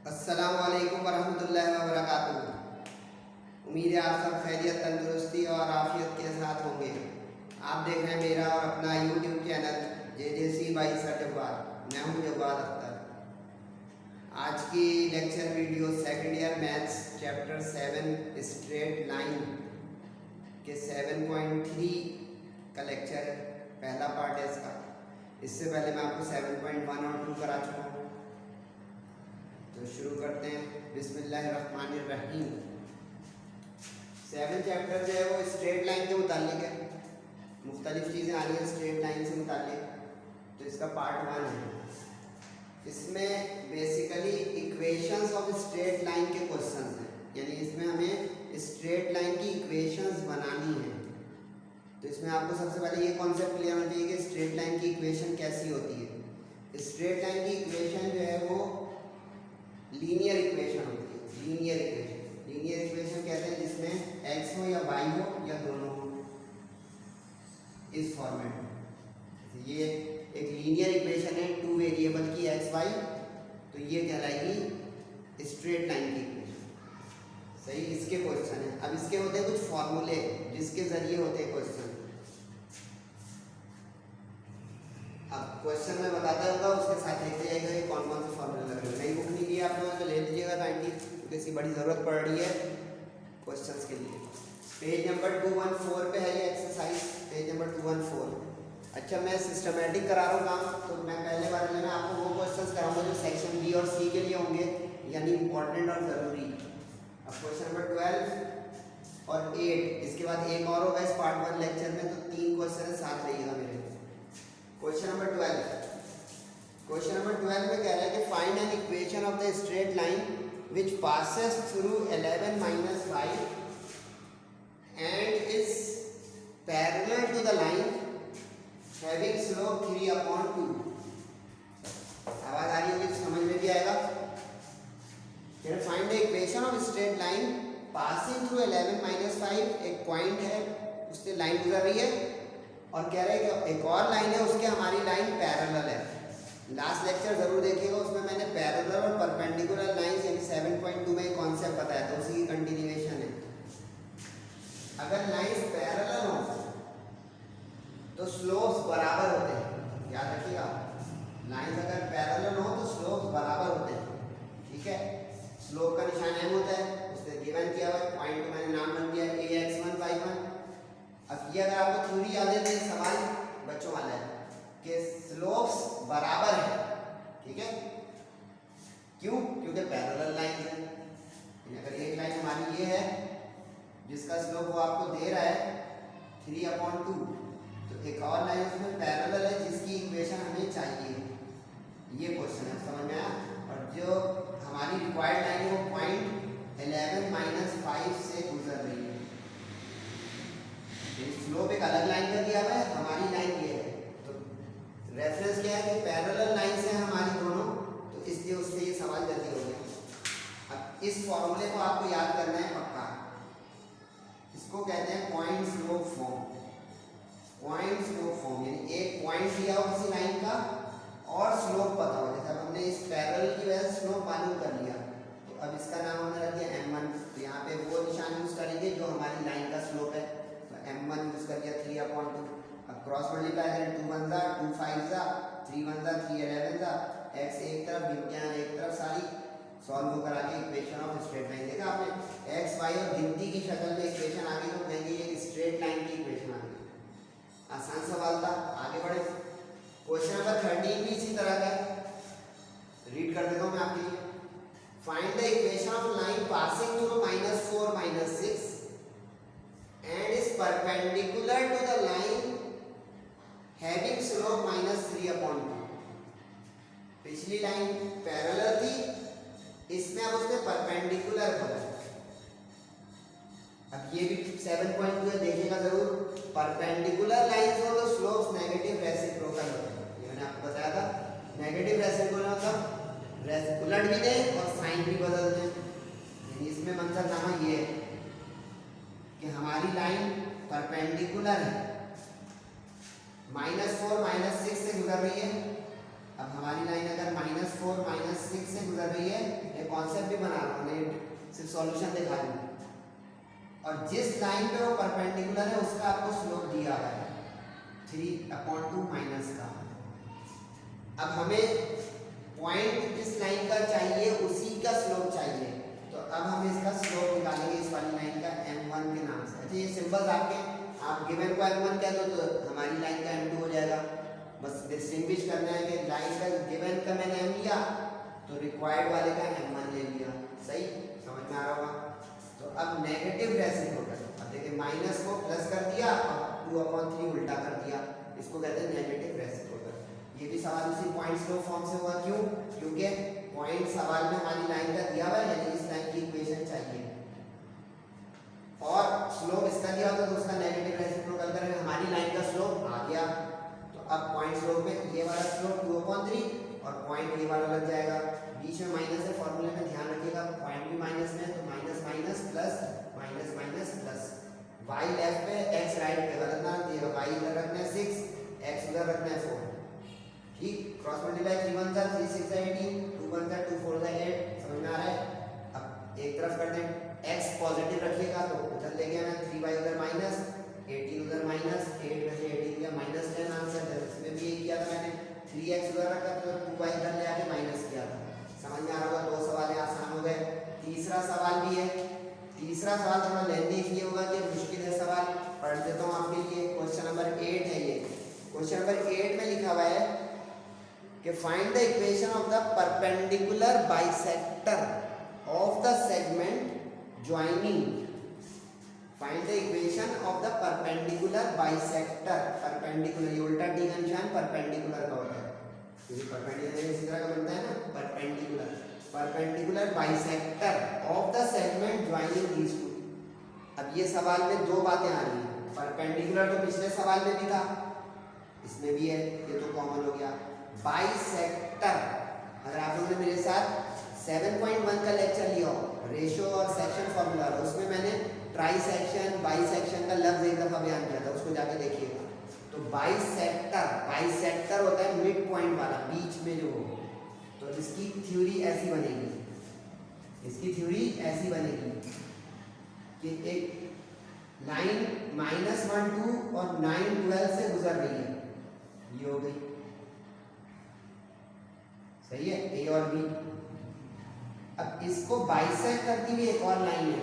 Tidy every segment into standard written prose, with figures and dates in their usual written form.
अस्सलामुअलैकुम वरहमतुल्लाहि वबरकातुहू। उम्मीद है आप सब खैरियत, तंदुरुस्ती और आफियत के साथ होंगे। आप देख रहे हैं मेरा और अपना YouTube channel JJC by sir Jawad. मैं हूं जवाद अख्तर। आज की lecture video second year maths chapter 7 straight line के 7.3 का लेक्चर है। पहला पार्ट है इसका। इससे पहले मैं आपको 7.1 और 2 करा चुका हूँ। तो शुरू करते हैं। बिस्मिल्लाहिर्रहमानिर्रहीम। 7 चैप्टर जो है वो स्ट्रेट लाइन के मुतालिक है। मुख्तलिफ चीज़ें आ रही हैं स्ट्रेट लाइन से मुतालिक। तो इसका पार्ट 1 है। इसमें basically equations of straight line के क्वेश्चंस हैं, यानी इसमें हमें स्ट्रेट लाइन की इक्वेशंस बनानी है। तो इसमें आपको सबसे पहले ये कॉन्सेप्ट क्लियर होना चाहिए कि स्ट्रेट लाइन की इक्वेशन कैसी होती है। स्ट्रेट लाइन की इक्वेशन जो है वो लीनियर इक्वेशन होती है। लीनियर इक्वेशन कहते हैं जिसमें x हो या y हो या दोनों हो, इस फॉर्मेट में। ये एक लीनियर इक्वेशन है 2 वेरिएबल की x y, तो ये कहलाएगी स्ट्रेट लाइन की इक्वेशन। सही, इसके क्वेश्चन है। अब इसके होते हैं कुछ फॉर्मूले जिसके जरिए होते हैं क्वेश्चन। अब क्वेश्चन में बताता होगा, उसके साथ देखते जाएगा कि कौन कौन से फॉर्मूले लग रहे हैं। नई बुक नहीं ली आप लोगों ने, ले लीजिएगा काइंडली, क्योंकि इसकी बड़ी ज़रूरत पड़ रही है क्वेश्चंस के लिए। पेज नंबर 214 पे है ये एक्सरसाइज, पेज नंबर 214। अच्छा, मैं सिस्टमेटिक करा रहा हूँ काम, तो मैं पहले बार में आपको वो क्वेश्चंस कराऊंगा जो सेक्शन बी और सी के लिए होंगे, यानी इंपॉर्टेंट और ज़रूरी। अब क्वेश्चन नंबर 12 और 8, इसके बाद एक और होगा इस पार्ट 1 लेक्चर में, तो 3 क्वेश्चन साथ रहिएगा मेरे। क्वेश्चन नंबर 12 में कह रहा है कि find an equation of the straight line which passes through 11 - 5 and is parallel to the line having slope 3/2। आवाज आ रही होगी तो समझ में भी आएगा। Find the equation of straight line passing through 11 - 5। एक पॉइंट है, उससे लाइन गुजर रही है, और कह रहे हैं कि एक और लाइन है, उसके हमारी लाइन पैरेलल है। लास्ट लेक्चर जरूर देखिएगा, उसमें मैंने पैरेलल और परपेंडिकुलर लाइंस यानी 7.2 में कॉन्सेप्ट बताया था, उसी की कंटिन्यूएशन है। अगर लाइंस पैरेलल हो तो स्लोप्स बराबर होते हैं, याद रखिएगा। लाइंस अगर पैरेलल हो तो स्लोप्स बराबर होते हैं, ठीक है। स्लोप का निशान m होता है, उससे गिवन किया हुआ है, पॉइंट को मैंने नाम रख दिया ax1 y1। अब ये अगर आपको थ्योरी याद है तो ये सवाल बच्चों वाला है कि स्लोप्स बराबर है, ठीक है। क्यों? क्योंकि पैरेलल लाइन है। अगर एक लाइन हमारी ये है जिसका स्लोप वो आपको दे रहा है 3/2, तो एक और लाइन उसमें पैरेलल है जिसकी इक्वेशन हमें चाहिए। ये क्वेश्चन है, समझ में आया। और जो हमारी रिक्वायर्ड लाइन है वो पॉइंट 11 - 5 से गुजर रही है। स्लोप एक अलग लाइन का दिया हुआ है, हमारी लाइन ये है, तो रेफरेंस क्या है कि पैरेलल लाइन से हमारी दोनों, तो इसलिए उससे ये सवाल जल्दी हो गया। अब इस फॉर्मूले को आपको याद करना है पक्का। इसको कहते हैं point slope form. Point slope form यानी एक पॉइंट दिया हो किसी लाइन का और स्लोप पता हो। जैसे हमने इस पैरेलल की वजह से स्लोप मालूम कर लिया, तो अब इसका नाम हमने रख दिया m1। तो यहाँ पे वो निशान यूज करेंगे जो हमारी लाइन का स्लोप है, m1 यूज कर दिया 3/2। अब क्रॉस मल्टीप्लाई करें, 2 1 जा 2 5 जा 3 1 जा 3 11 जा, x एक तरफ गिनतियां एक तरफ, सारी सॉल्व करा के इक्वेशन ऑफ स्ट्रेट लाइन। देखा आपने x y और गिनती की शक्ल में इक्वेशन आ गई, तो कहेंगे ये स्ट्रेट लाइन की इक्वेशन आ गई। आसान सवाल था, आगे बढ़े। क्वेश्चन नंबर 13 भी इसी तरह का रीड कर देता हूं मैं आपके लिए। Find the equation of line passing through -4 - 6 and is perpendicular to the line having slope -3/2। पिछली लाइन पैरेलल थी, इसमें अब उसने परपेंडिकुलर बोला। अब ये भी 7.2 है, देखिएगा जरूर। परपेंडिकुलर लाइंस हो तो स्लोप्स नेगेटिव रेसिप्रोकल होते हैं, ये मैंने आपको बताया था। नेगेटिव रेसिप्रोकल मतलब उलट भी दें और साइन भी बदल दें। यानी इसमें मंजरनामा ये है कि हमारी लाइन परपेंडिकुलर है, -4 - 6 से गुजर रही है, अब हमारी लाइन अगर -4 -6 से गुजर रही है, ये कॉन्सेप्ट भी बना रहा हूँ, सिर्फ सॉल्यूशन दिखा दूँ। और जिस लाइन पे वो परपेंडिकुलर है उसका आपको स्लोप दिया हुआ है 3/2 माइनस का। अब हमें पॉइंट जिस लाइन का चाहिए उसी का स्लोप चाहिए, तो अब हम इसका स्लोप निकालेंगे इस वाली लाइन का m1 के नाम से। अच्छा ये सिंबल्स आपके, आप गिवन को m1 कह दो तो हमारी लाइन का m2 हो जाएगा। बस डिस्टिंग्विश करना है कि लाइन का गिवन का मैंने m लिया तो रिक्वायर्ड वाले का m1 ले लिया। सही समझ में आ रहा होगा। तो अब नेगेटिव रेसिप्रोकल, अब देखिए माइनस को प्लस कर दिया और 2/3 उल्टा कर दिया, इसको कहते हैं नेगेटिव रेसिप्रोकल। ये भी सवाल उसी पॉइंट स्लोप फॉर्म से हुआ, क्यों? क्योंकि पॉइंट सवाल में हमारी लाइन का दिया हुआ है, यानी इस लाइन की इक्वेशन चाहिए और स्लोप इसका दिया होता तो उसका नेगेटिव रेसिप्रोकल करेंगे, हमारी लाइन का स्लोप आ गया। तो अब पॉइंट स्लोप में ये वाला स्लोप 2/3 और पॉइंट ये वाला लग जाएगा, बीच में माइनस है, फॉर्मूले में ध्यान रखिएगा पॉइंट भी माइनस में है तो minus minus plus minus minus plus. y left पे x राइट पे, गलत ना दिएगा, y इधर रखना है 6, x उधर रखना है 4। ठीक, क्रॉस मल्टीप्लाई 3 1 3 6 18, 2 1 2 4 8, समझ में आ रहा है। अब एक तरफ करते हैं, x पॉजिटिव रखिएगा तो उधर ले गया मैं, 3y उधर माइनस 18 उधर माइनस 8 में से 18 गया -10 आंसर है। इसमें भी यही किया था मैंने, 3x उधर रखा तो 2y इधर ले आके माइनस किया था। समझ में आ रहा होगा, दो सवाल आसान हो गए। तीसरा सवाल भी है, तीसरा सवाल थोड़ा लेंदी इसलिए होगा कि मुश्किल है सवाल, पढ़ देता हूँ आपके लिए। क्वेश्चन नंबर 8 है ये। क्वेश्चन नंबर 8 में लिखा हुआ है कि find the equation of the perpendicular bisector of the segment joining. Find the equation of the perpendicular bisector, perpendicular ये उल्टा डी का निशान परपेंडिकुलर का होता है, क्योंकि परपेंडिकुलर इसी तरह का बनता है ना, perpendicular, perpendicular bisector of the segment joining these two. अब ये सवाल में दो बातें आ रही हैं, परपेंडिकुलर तो पिछले सवाल में भी था, इसमें भी है, ये तो कॉमन हो गया। बाइसेक्टर, अगर आप लोगों ने मेरे साथ 7.1 का लेक्चर लिया हो, रेशियो और सेक्शन फॉर्मूला, उसमें मैंने ट्राई सेक्शन बाई सेक्शन का लफ्ज एक दफा बयान किया था, उसको जाके देखिएगा। तो बाइसेक्टर, बाइसेक्टर होता है मिड पॉइंट वाला, बीच में जो हो। तो इसकी थ्योरी ऐसी बनेगी, इसकी थ्योरी ऐसी बनेगी कि एक लाइन -1 2 और 9 12 से गुजर रही है, ये हो गई, सही है, ए और बी। अब इसको बाइसेक्ट करती हुई एक और लाइन है,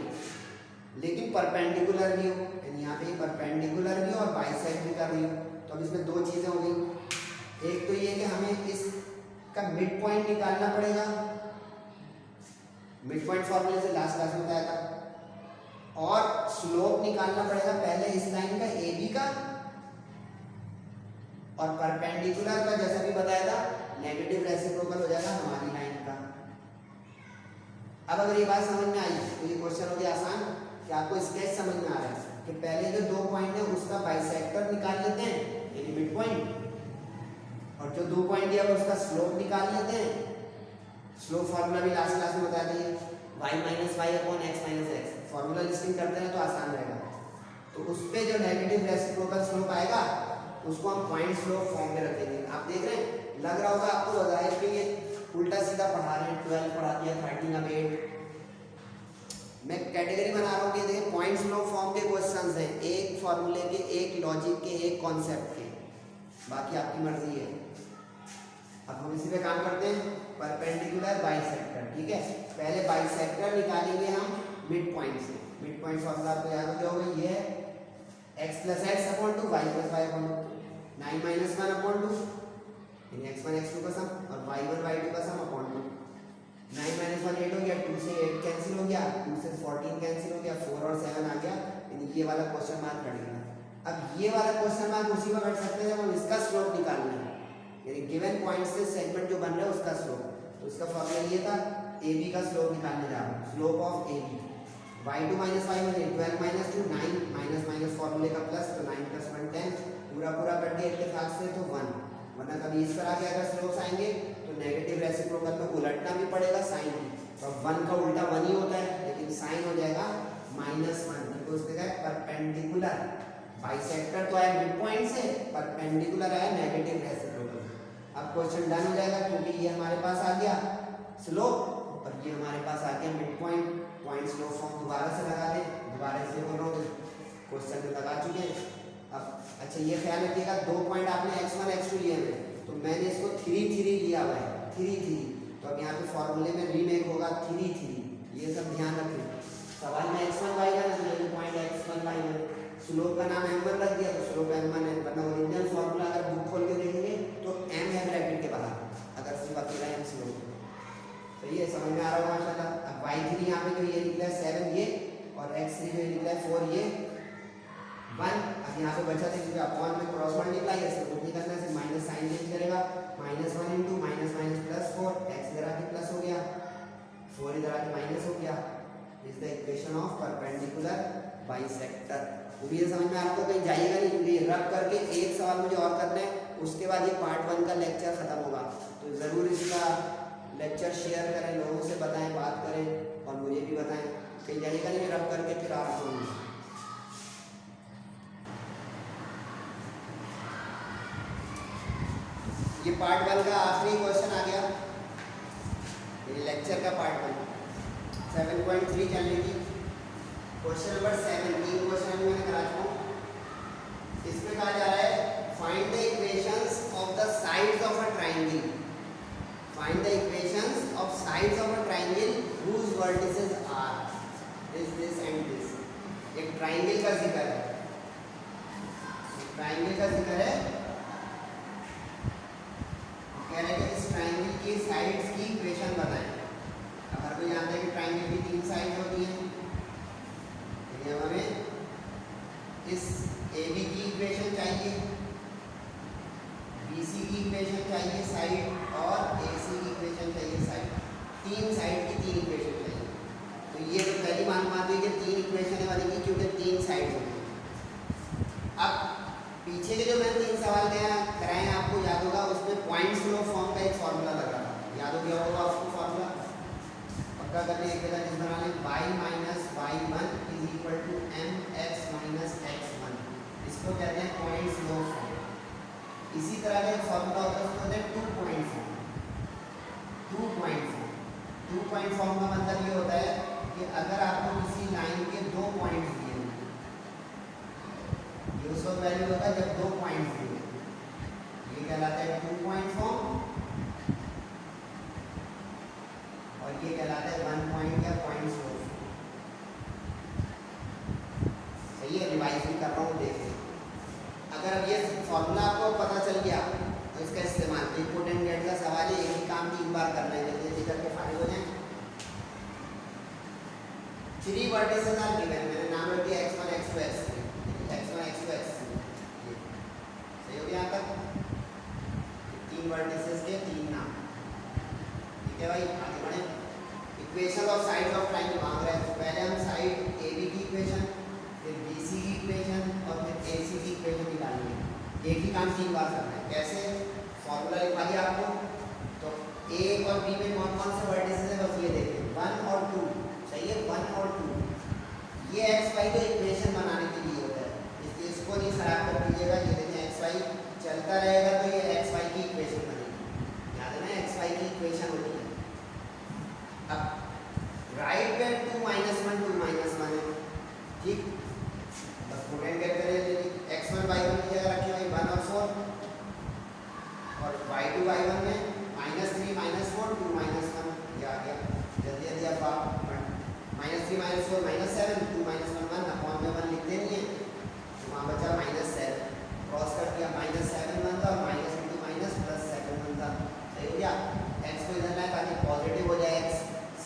लेकिन परपेंडिकुलर भी हो, यानी यहाँ पे परपेंडिकुलर भी हो और बाइसेक्ट भी कर रही हो। तो अब इसमें दो चीजें हो गई, एक तो ये कि हमें इसका मिड पॉइंट निकालना पड़ेगा, मिड पॉइंट फॉर्मूले से लास्ट क्लास में बताया था, और स्लोप निकालना पड़ेगा पहले इस लाइन का ए बी का, और परपेंडिकुलर का जैसा भी बताया था नेगेटिव रेसिप्रोकल हो जाएगा हमारी लाइन का। अब अगर ये बात समझ में आई तो ये क्वेश्चन हो गया आसान, कि आपको स्केच समझ में आ रहा है कि पहले जो दो पॉइंट है उसका बाइसेक्टर निकाल लेते हैं, यानी मिड पॉइंट, और जो दो पॉइंट दिया है उसका स्लोप निकाल लेते हैं। स्लोप फार्मूला भी लास्ट क्लास में बता दिए, y - y / x - x, formula listing करते हैं तो आसान रहेगा। तो उस पे जो नेगेटिव रेसिप्रोकल स्लोप आएगा उसको हम पॉइंट स्लोप फॉर्म में रखेंगे। आप देख रहे हैं, लग रहा होगा आपको जाहिर कि ये उल्टा सीधा पढ़ा रहे हैं, 12 पढ़ा दिया, 13 अब 8। मैं कैटेगरी बना रहा हूँ कि देखिए पॉइंट स्लोप फॉर्म के क्वेश्चंस हैं, एक फॉर्मूले के, एक लॉजिक के, एक कॉन्सेप्ट के, बाकी आपकी मर्जी है। अब हम इसी पे काम करते हैं, परपेंडिकुलर बाइसेक्टर। ठीक है, पहले बाइसेक्टर निकालेंगे हम मिड पॉइंट से। मिड पॉइंट फॉर्मूला आपको याद हो गया होगा, ये है x + x/2 y + y/2, 9 - 1/2 यानी x1 x2 का सम और y1 y2 का सम अपॉन 2। 9 - 1 8 हो गया, 2 से 8 कैंसिल हो गया, 2 से 14 कैंसिल हो गया, 4 और 7 आ गया, यानी ये वाला क्वेश्चन मार्क कट गया। अब ये वाला क्वेश्चन मार्क उसी वक्त कट सकते हैं जब हम इसका स्लोप निकालना है, यानी गिवन पॉइंट से सेगमेंट जो बन रहा है उसका स्लोप। तो इसका फॉर्मूला ये था, ए बी का स्लोप निकालने जा रहा हूँ, slope of A B, y2 - y1 12 - 2 9 minus minus फॉर्मूले का प्लस, तो 9 + 1 10, पूरा पूरा कर दिया इत्तेफाक से, तो 1। वरना कभी इस तरह के अगर स्लोप्स आएंगे तो नेगेटिव रेसिप्रोकल में उलटना भी पड़ेगा साइन की, तो 1 का उल्टा 1 ही होता है, लेकिन साइन हो जाएगा -1, क्योंकि उसके क्या परपेंडिकुलर बाइसेक्टर तो आया मिड पॉइंट से, परपेंडिकुलर आया नेगेटिव रेसिप्रोकल। अब क्वेश्चन डन हो जाएगा क्योंकि ये हमारे पास आ गया स्लोप और ये हमारे पास आ गया mid point. Point slope form दोबारा से लगा दे, दोबारा से बोल रहा हूँ क्वेश्चन में लगा चुके हैं। अब अच्छा ये ख्याल रखिएगा, 2 पॉइंट आपने x1 x2 लिए हैं तो मैंने इसको 3 3 लिया हुआ है, 3 3। तो अब यहाँ पे फॉर्मूले में रीमेक होगा 3 3, ये सब ध्यान रखें। सवाल में x1 y1 है तो ये पॉइंट x1 y1, स्लोप का नाम m1 रख दिया तो स्लोप m1 है, वरना ओरिजिनल फॉर्मूला अगर बुक खोल के देखेंगे तो m है ब्रैकेट के बाहर, अगर सिर्फ अकेला m स्लोप। तो ये समझ में आ रहा होगा माशाल्लाह। अब y3 यहाँ पे जो ये निकला है 7 ये, और x3 जो निकला है 4 ये 1। अब यहाँ पे बचा था क्योंकि अपॉन में क्रॉस मल्टीप्लाई है, इसको कुछ नहीं करना, सिर्फ माइनस साइन चेंज करेगा, -1 into minus minus plus 4, x इधर आके प्लस हो गया, 4 इधर आके माइनस हो गया। Is the equation of perpendicular bisector. उम्मीद समझ में आपको कहीं जाइएगा नहीं, क्योंकि रब करके एक सवाल मुझे और करना है, उसके बाद ये पार्ट 1 का लेक्चर खत्म होगा। तो ज़रूर इसका लेक्चर शेयर करें, लोगों से बताएं, बात करें और मुझे भी बताएं। कहीं जाइएगा नहीं, रब करके फिर आप होंगे। ये पार्ट 1 का आखिरी क्वेश्चन आ गया, ये लेक्चर का पार्ट 1 7.3 चलने की। क्वेश्चन नंबर 7, 3 क्वेश्चन मैंने करा चुका हूँ। इसमें कहा जा रहा है find the equations of the sides of a triangle, find the equations of sides of a triangle whose vertices are this and this। एक ट्रायंगल का जिक्र है, ट्रायंगल का जिक्र है, कह रहे हैं कि इस ट्रायंगल की साइड्स की इक्वेशन बताएं। अब हर कोई जानता है कि ट्रायंगल की 3 साइड होती हैं, तो हमें इस AB की इक्वेशन चाहिए, BC की इक्वेशन चाहिए साइड, और AC की इक्वेशन चाहिए साइड। 3 साइड की 3 इक्वेशन चाहिए। तो ये तो पहली मालूमात हुई कि 3 इक्वेशन बनेगी क्योंकि 3 साइड होंगी। अब पीछे के जो मैंने 3 सवाल कराए हैं आपको याद होगा, उसमें पॉइंट स्लोप फॉर्म का एक फॉर्मूला लगा था, याद हो गया होगा आपको फॉर्मूला। पक्का करने एक जगह बना लें, y minus y1 is equal to mx minus x1, इसको कहते हैं पॉइंट स्लोप फॉर्म। इसी तरह का एक फॉर्मूला होता है, उसको कहते हैं 2 point form. 2 point form, 2 point form का मतलब ये होता है कि अगर आपको किसी लाइन के 2 पॉइंट्स दिए हैं, ये उस वक्त वैल्यू होता है जब 2 पॉइंट्स दिए, ये कहलाता है 2 पॉइंट फॉर्म, और ये कहलाता है 1 पॉइंट या पॉइंट स्लोप। सही है, रिवाइज भी कर रहा हूँ, देखिए। अगर अब ये फॉर्मूला आपको पता चल गया तो इसका इस्तेमाल, इम्पोर्टेंट गेट का सवाल है, एक ही काम 3 बार करना है, जल्दी जल्दी करके फाइनल हो जाए। 3 वर्टिसेस आर गिवन, मैंने नाम रख दिया x1 x2 x3, x1 x2 x3। सही हो गया यहाँ तक? 3 वर्टिसेस के 3 नाम, ठीक है भाई, आगे बढ़े। Equation of sides of triangle मांग रहे हैं, तो पहले हम साइड AB की इक्वेशन, फिर BC की इक्वेशन और फिर AC की इक्वेशन निकालेंगे। एक ही काम 3 बार करना है। कैसे? फॉर्मूला लिखवा दिया आपको, तो A और B में कौन कौन से वर्टिसेस है बस ये देखें, 1 और 2। सही है, 1 और 2। ये XY को इक्वेशन बनाने के लिए होता है, इसलिए इसको नहीं खराब कर दीजिएगा। ये देखें XY चलता रहेगा तो ये XY की इक्वेशन बनेगी, याद है ना, XY की इक्वेशन होती है। अब राइट में 2 - 1 2 - 1 है, ठीक, बस स्टूडेंट क्या करें, x1 y1 की जगह रखें भाई 1 और 4, और y2 y1 में -3 -4 2 - 1, ये आ गया। जल्दी जल्दी अब आप -3 - 4 -7 2 - 1 1 अपॉन में 1 लिखते नहीं है, तो वहाँ बचा -7, क्रॉस कर दिया, -7 1 था और -7 1 था। सही हो गया। x को इधर लाए ताकि पॉजिटिव हो जाए, x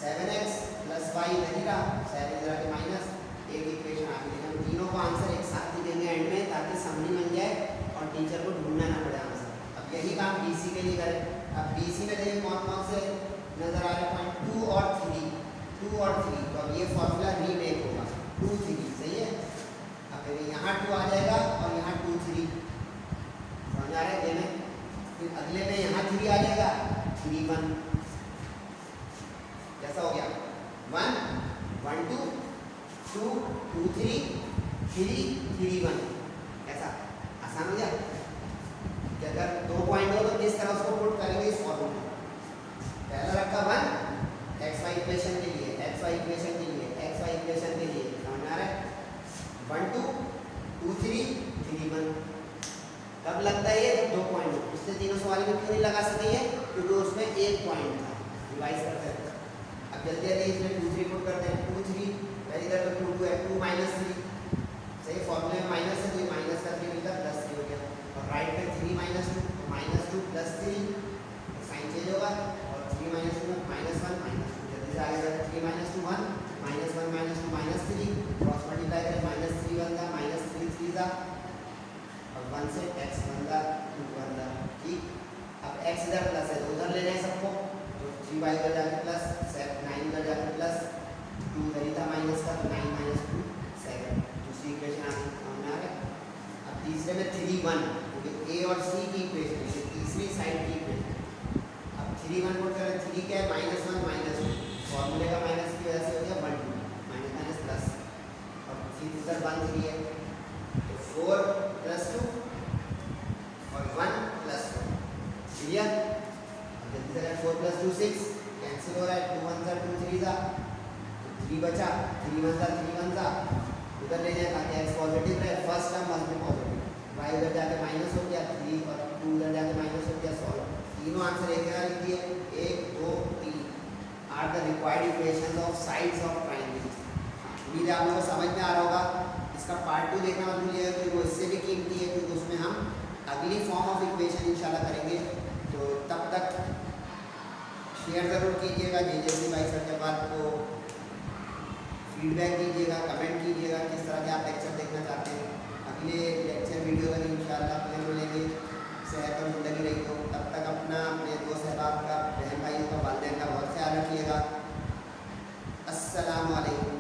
7x + y नहीं रहा, 7 इधर आके माइनस, एक इक्वेशन आ गई। हम तीनों का आंसर एक साथ ही देंगे एंड में, ताकि समरी बन जाए और टीचर को ढूंढना ना पड़े आंसर। अब यही काम BC के लिए करें। अब BC में देखिए कौन कौन से नजर आ रहे पॉइंट, 2 और 3, 2 और 3। तो अब ये फॉर्मूला रीमेक होगा, 2 3। सही है, अब यहाँ 2 आ जाएगा और यहाँ 2 3, समझ आ रहे हैं? फिर अगले में यहाँ 3 आ जाएगा, 3 1, कैसा हो गया, 1 1 2 2 2 3 3 3 1। ऐसा आसान हो गया कि अगर 2 पॉइंट हो तो किस तरह उसको नहीं लगा सकेंगे क्योंकि उसमें एक पॉइंट था। रिवाइज करते हैं, अब जल्दी जल्दी इसमें 2 3 पुट करते हैं। 2 3 इधर तो 2 2 है, 2 माइनस 3 सही, फॉर्मूले में माइनस है तो ये माइनस का 3 मिलकर प्लस 3 हो गया। और राइट में 3 माइनस 2 प्लस 3 साइन चेंज होगा और 3 माइनस 2 माइनस 1 माइनस 2 जल्दी से आगे बढ़ते। 3 minus 2 1 minus 1 minus 2 minus 3 cross multiply करें माइनस 3 बन गया माइनस 3 3 था और 1 से x बन गया 2 बन गया। ठीक, अब x इधर प्लस है तो उधर ले जाए सबको, तो 3y उधर जाके प्लस 9 उधर जाके प्लस 2 इधर ही था माइनस का, तो 9 माइनस 2 7। दूसरी इक्वेशन आ गया। अब तीसरे में 3 1 क्योंकि a और c की इक्वेशन है, तीसरी साइड की इक्वेशन। अब 3 1 पुट करें, 3 क्या है माइनस 1 माइनस 2 फॉर्मूले का माइनस की वजह से हो गया 1 2 माइनस माइनस प्लस और 3 इधर 1 3 है तो 4 प्लस 2 और 1 प्लस 1 क्लियर। अब जल्दी से 4 प्लस 2 6 कैंसिल हो रहा है, 2 1 जा 2 3 जा, 3 बचा, 3 1 जा 3 1 जा, उधर ले जाए ताकि x पॉजिटिव रहे, first term must be positive, y उधर जाके माइनस हो गया 3 और 2 उधर जाके माइनस हो गया सॉल्व। तीनों आंसर एक जगह लिख दिए, 1 2 3 are the required equations of sides of triangle. उम्मीद है आप लोगों को समझ में आ रहा होगा। इसका पार्ट 2 देखना मत भूलिएगा क्योंकि वो इससे भी कीमती है, क्योंकि उसमें हम अगली फॉर्म ऑफ इक्वेशन इंशाल्लाह करेंगे। तो तब तक शेयर ज़रूर कीजिएगा, जेजेसी भाई सर के बाद को फीडबैक दीजिएगा, कमेंट कीजिएगा किस तरह के आप लेक्चर देखना चाहते हैं। अगले लेक्चर वीडियो में इंशाल्लाह फिर मिलेंगे। सेहत और ज़िंदगी रही हो, तब तक अपना अपने दोस्त अहबाब का, बहन भाइयों का, वालिदैन का बहुत ख्याल रखिएगा। अस्सलामु अलैकुम।